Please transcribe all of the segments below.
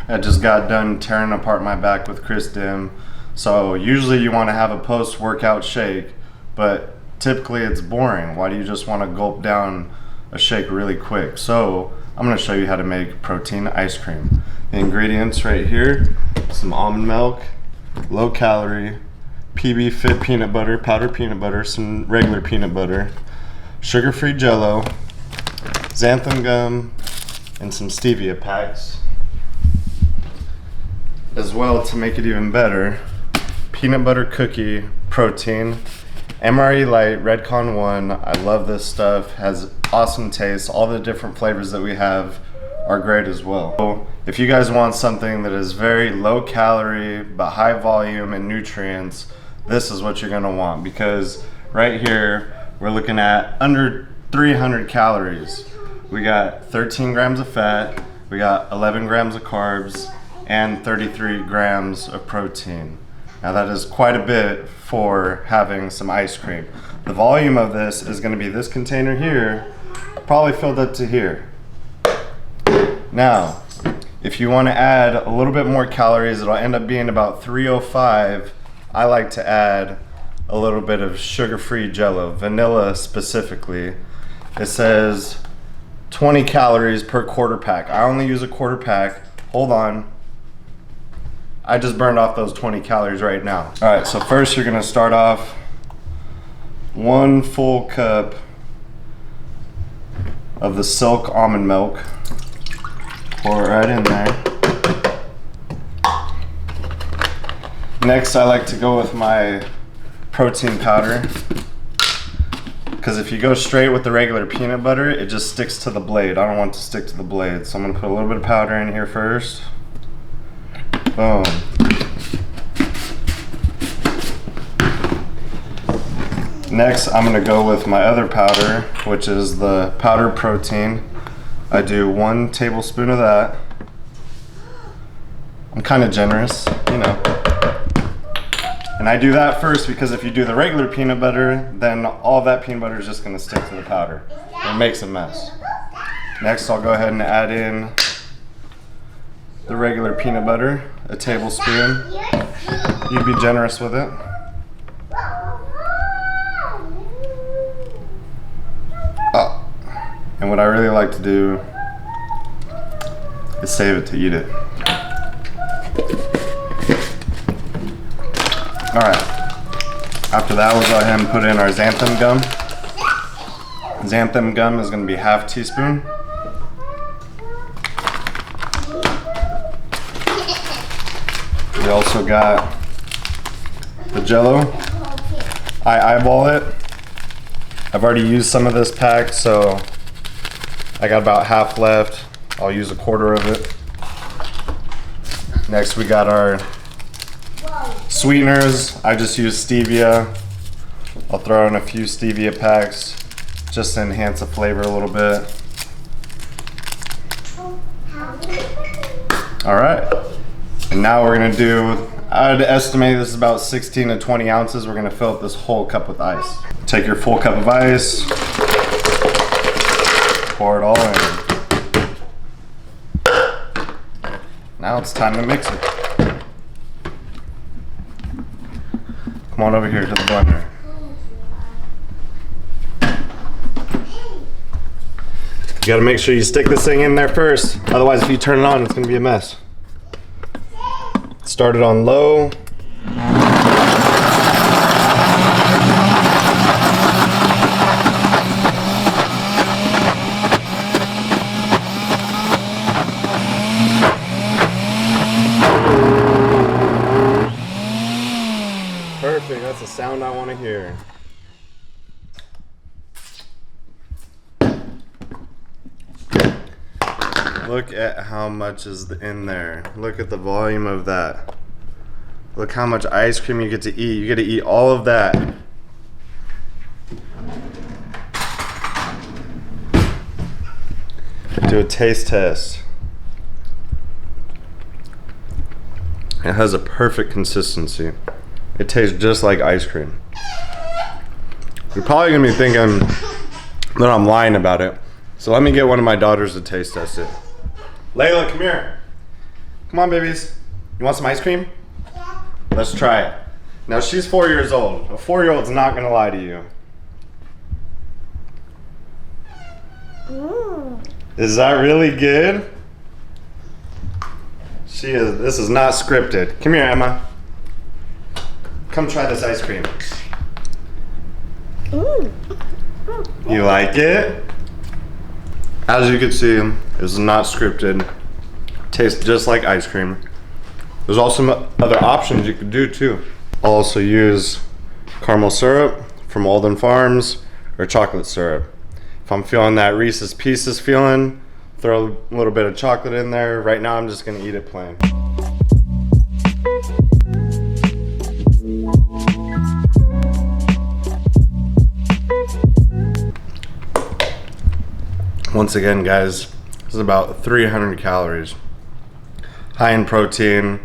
I just got done tearing apart my back with Chris Dim. So usually you want to have a post-workout shake, but typically it's boring. Why do you just want to gulp down a shake really quick? So I'm going to show you how to make protein ice cream. The ingredients right here: some almond milk, low calorie, PB Fit peanut butter, powdered peanut butter, some regular peanut butter, sugar-free jello, xanthan gum, and some stevia packs. As well, to make it even better, peanut butter cookie protein, MRE Light, Redcon 1. I love this stuff, has awesome taste. All the different flavors that we have are great as well. So if you guys want something that is very low calorie but high volume and nutrients, this is what you're gonna want, because right here we're looking at under 300 calories. We got 13 grams of fat, we got 11 grams of carbs, and 33 grams of protein. Now that is quite a bit for having some ice cream. The volume of this is gonna be this container here, probably filled up to here. Now, if you wanna add a little bit more calories, it'll end up being about 305. I like to add a little bit of sugar-free jello, vanilla specifically. It says 20 calories per quarter pack. I only use a quarter pack. Hold on. I just burned off those 20 calories right now. All right, so first you're gonna start off 1 full cup of the Silk almond milk. Pour it right in there. Next, I like to go with my protein powder, because if you go straight with the regular peanut butter, it just sticks to the blade. I don't want it to stick to the blade, so I'm gonna put a little bit of powder in here first. Boom. Next, I'm gonna go with my other powder, which is the powdered protein. I do 1 tablespoon of that. I'm kind of generous, you know. And I do that first because if you do the regular peanut butter, then all that peanut butter is just gonna stick to the powder. It makes a mess. Next, I'll go ahead and add in the regular peanut butter, a tablespoon. You be generous with it. Oh. And what I really like to do is save it to eat it. All right, after that, we'll go ahead and put in our xanthan gum. Xanthan gum is gonna be ½ teaspoon. We also got the jello. I eyeball it. I've already used some of this pack, so I got about half left. I'll use a quarter of it. Next, we got our sweeteners. I just use stevia. I'll throw in a few stevia packs just to enhance the flavor a little bit. All right, and now we're gonna do, I'd estimate this is about 16 to 20 ounces. We're gonna fill up this whole cup with ice. Take your full cup of ice, pour it all in. Now it's time to mix it. Come on over here to the blender. You gotta make sure you stick this thing in there first. Otherwise, if you turn it on, it's gonna be a mess. Start it on low. Perfect, that's the sound I want to hear. Look at how much is in there. Look at the volume of that. Look how much ice cream you get to eat. You get to eat all of that. Do a taste test. It has a perfect consistency. It tastes just like ice cream. You're probably gonna be thinking that I'm lying about it. So let me get one of my daughters to taste test it. Layla, come here. Come on, babies. You want some ice cream? Yeah. Let's try it. Now, she's 4 years old. A 4-year-old's not gonna lie to you. Is that really good? She is. This is not scripted. Come here, Emma. Come try this ice cream. You like it? As you can see, this is not scripted. Tastes just like ice cream. There's also other options you could do too. I'll also use caramel syrup from Alden Farms or chocolate syrup. If I'm feeling that Reese's Pieces feeling, throw a little bit of chocolate in there. Right now I'm just gonna eat it plain. Once again, guys, this is about 300 calories. High in protein.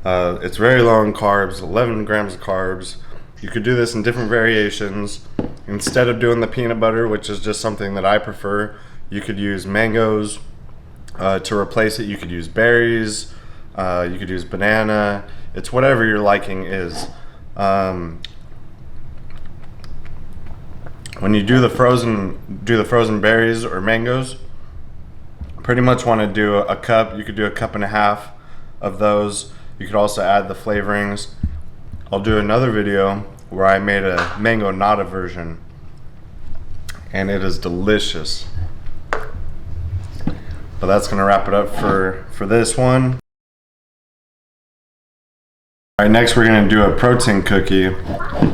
It's very low in carbs, 11 grams of carbs. You could do this in different variations. Instead of doing the peanut butter, which is just something that I prefer, you could use mangoes to replace it. You could use berries, you could use banana. It's whatever your liking is. When you do the frozen berries or mangoes, pretty much want to do a cup. You could do a cup and a half of those. You could also add the flavorings. I'll do another video where I made a mango nata version, and it is delicious. But that's gonna wrap it up for this one. All right, next we're gonna do a protein cookie.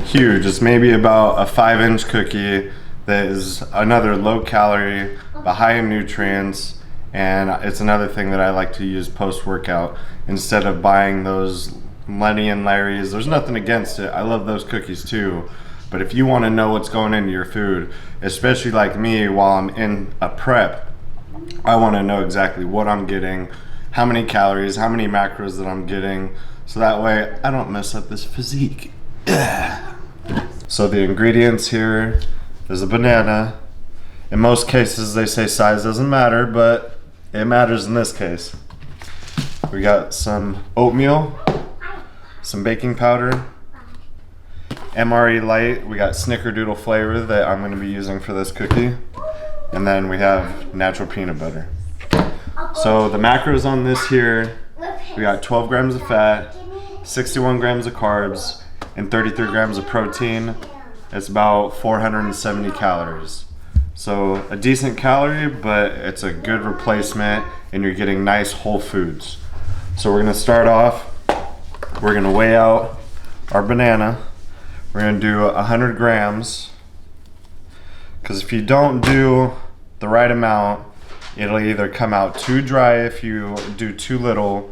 Huge, it's maybe about a 5-inch cookie that is another low calorie, but high in nutrients. And it's another thing that I like to use post-workout instead of buying those Lenny and Larry's. There's nothing against it. I love those cookies too. But if you want to know what's going into your food, especially like me while I'm in a prep, I want to know exactly what I'm getting, how many calories, how many macros that I'm getting, so that way I don't mess up this physique. So the ingredients here is a banana. In most cases they say size doesn't matter, but it matters in this case. We got some oatmeal, some baking powder, MRE light. We got snickerdoodle flavor that I'm going to be using for this cookie. And then we have natural peanut butter. So the macros on this here, we got 12 grams of fat, 61 grams of carbs, and 33 grams of protein. It's about 470 calories. So a decent calorie, but it's a good replacement and you're getting nice whole foods. So we're gonna start off, we're gonna weigh out our banana. We're gonna do 100 grams. Because if you don't do the right amount, it'll either come out too dry if you do too little,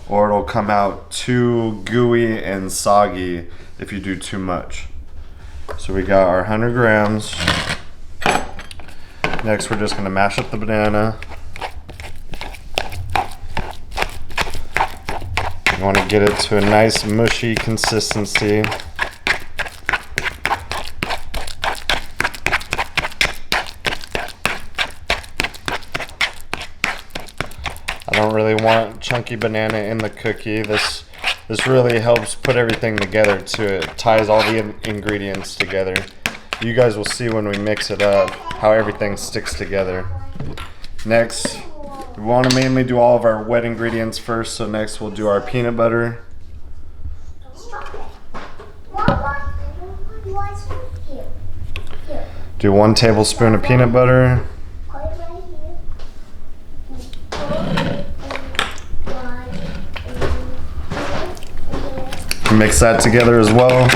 or it'll come out too gooey and soggy if you do too much. So we got our 100 grams. Next, we're just going to mash up the banana. You want to get it to a nice mushy consistency. I don't really want chunky banana in the cookie. This really helps put everything together too. It ties all the ingredients together. You guys will see when we mix it up how everything sticks together. Next, we want to mainly do all of our wet ingredients first, so next we'll do our peanut butter. Do 1 tablespoon of peanut butter. Mix that together as well.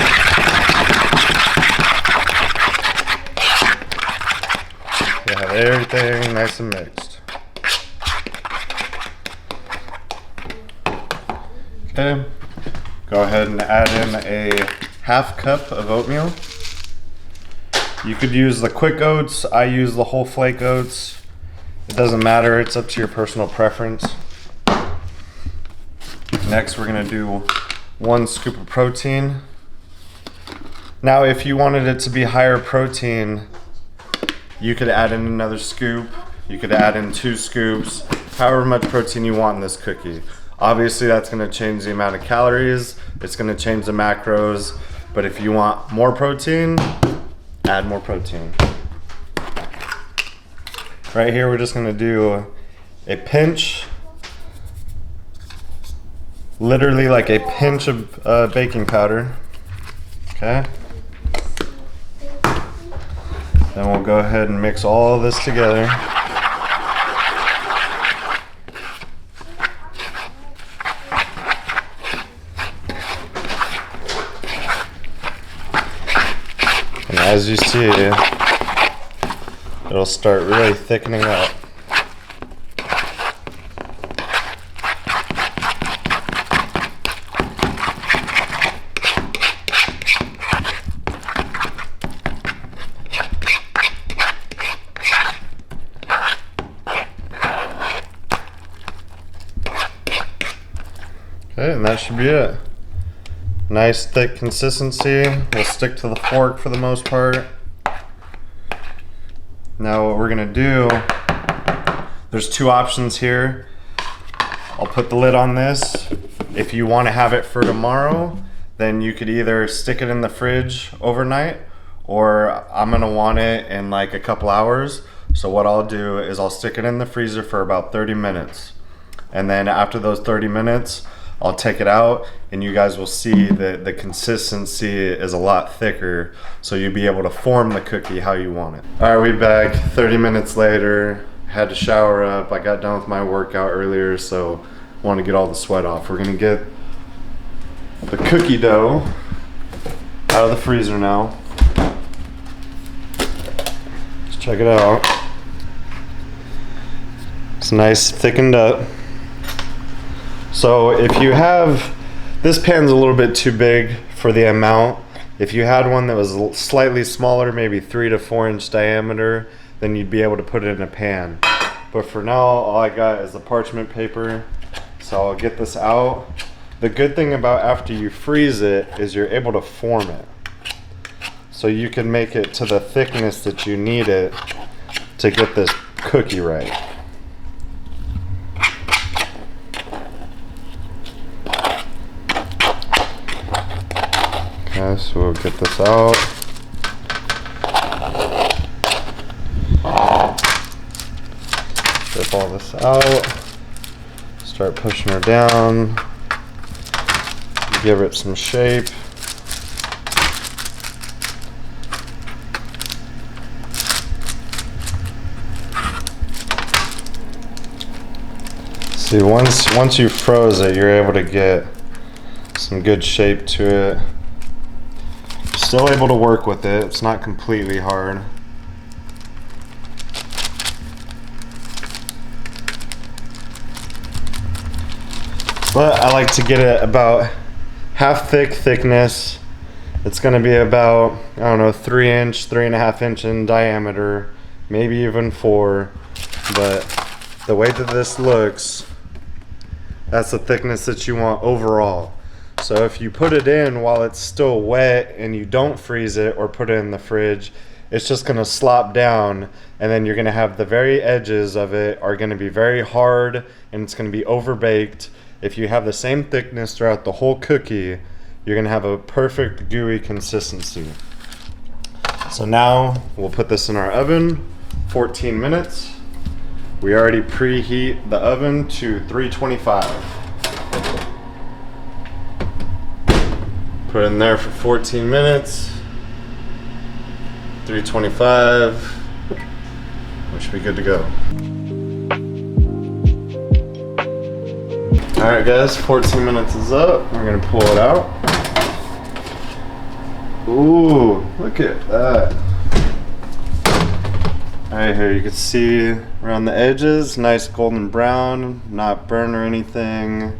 Everything nice and mixed. Okay, go ahead and add in a half cup of oatmeal. You could use the quick oats. I use the whole flake oats. It doesn't matter, it's up to your personal preference. Next, we're gonna do 1 scoop of protein. Now, if you wanted it to be higher protein, you could add in another scoop. You could add in 2 scoops, however much protein you want in this cookie. Obviously that's gonna change the amount of calories, it's gonna change the macros, but if you want more protein, add more protein. Right here, we're just gonna do a pinch, literally like a pinch of baking powder, okay? Then we'll go ahead and mix all this together. And as you see, it'll start really thickening up. Okay, and that should be it. Nice thick consistency. We'll stick to the fork for the most part. Now what we're gonna do, there's two options here. I'll put the lid on this. If you wanna have it for tomorrow, then you could either stick it in the fridge overnight, or I'm gonna want it in like a couple hours. So what I'll do is I'll stick it in the freezer for about 30 minutes. And then after those 30 minutes, I'll take it out and you guys will see that the consistency is a lot thicker, so you'll be able to form the cookie how you want it. All right, we back 30 minutes later. Had to shower up. I got done with my workout earlier, so want to get all the sweat off. We're gonna get the cookie dough out of the freezer now. Let's check it out. It's nice thickened up. So if you have, this pan's a little bit too big for the amount. If you had one that was slightly smaller, maybe 3 to 4 inch diameter, then you'd be able to put it in a pan. But for now, all I got is the parchment paper. So I'll get this out. The good thing about after you freeze it is you're able to form it. So you can make it to the thickness that you need it to get this cookie right. Okay, so we'll get this out. Strip all this out. Start pushing her down. Give it some shape. See, once you froze it, you're able to get some good shape to it. Still able to work with it. It's not completely hard. But I like to get it about half thickness. It's going to be about, I don't know, 3 inch, 3.5 inch in diameter, maybe even 4. But the way that this looks, that's the thickness that you want overall. So if you put it in while it's still wet and you don't freeze it or put it in the fridge, it's just going to slop down, and then you're going to have the very edges of it are going to be very hard and it's going to be overbaked. If you have the same thickness throughout the whole cookie, you're going to have a perfect gooey consistency. So now we'll put this in our oven, 14 minutes. We already preheat the oven to 325. Put it in there for 14 minutes, 325, we should be good to go. All right guys, 14 minutes is up. We're gonna pull it out. Ooh, look at that. All right, here you can see around the edges, nice golden brown, not burnt or anything.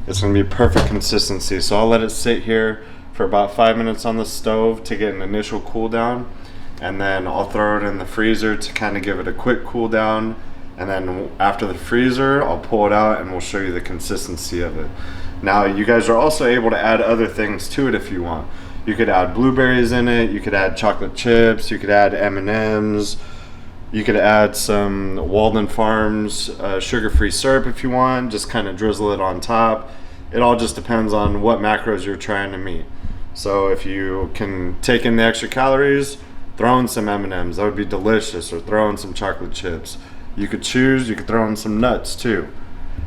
It's gonna be perfect consistency. So I'll let it sit here for about 5 minutes on the stove to get an initial cool down. And then I'll throw it in the freezer to kind of give it a quick cool down. And then after the freezer, I'll pull it out and we'll show you the consistency of it. Now you guys are also able to add other things to it if you want. You could add blueberries in it, you could add chocolate chips, you could add M&Ms. You could add some Walden Farms sugar-free syrup if you want, just kind of drizzle it on top. It all just depends on what macros you're trying to meet. So if you can take in the extra calories, throw in some M&Ms, that would be delicious, or throw in some chocolate chips. You could choose, you could throw in some nuts too.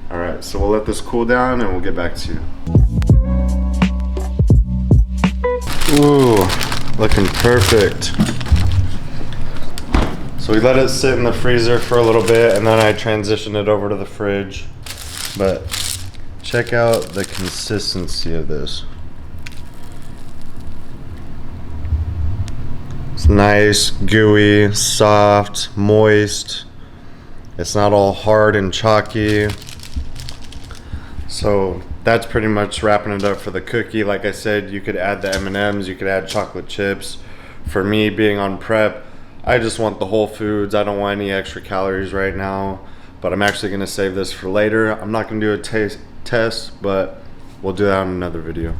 All right, so we'll let this cool down and we'll get back to you. Ooh, looking perfect. So we let it sit in the freezer for a little bit and then I transitioned it over to the fridge. But check out the consistency of this. It's nice, gooey, soft, moist. It's not all hard and chalky. So that's pretty much wrapping it up for the cookie. Like I said, you could add the M&Ms, you could add chocolate chips. For me, being on prep, I just want the whole foods. I don't want any extra calories right now, but I'm actually gonna save this for later. I'm not gonna do a taste test, but we'll do that in another video.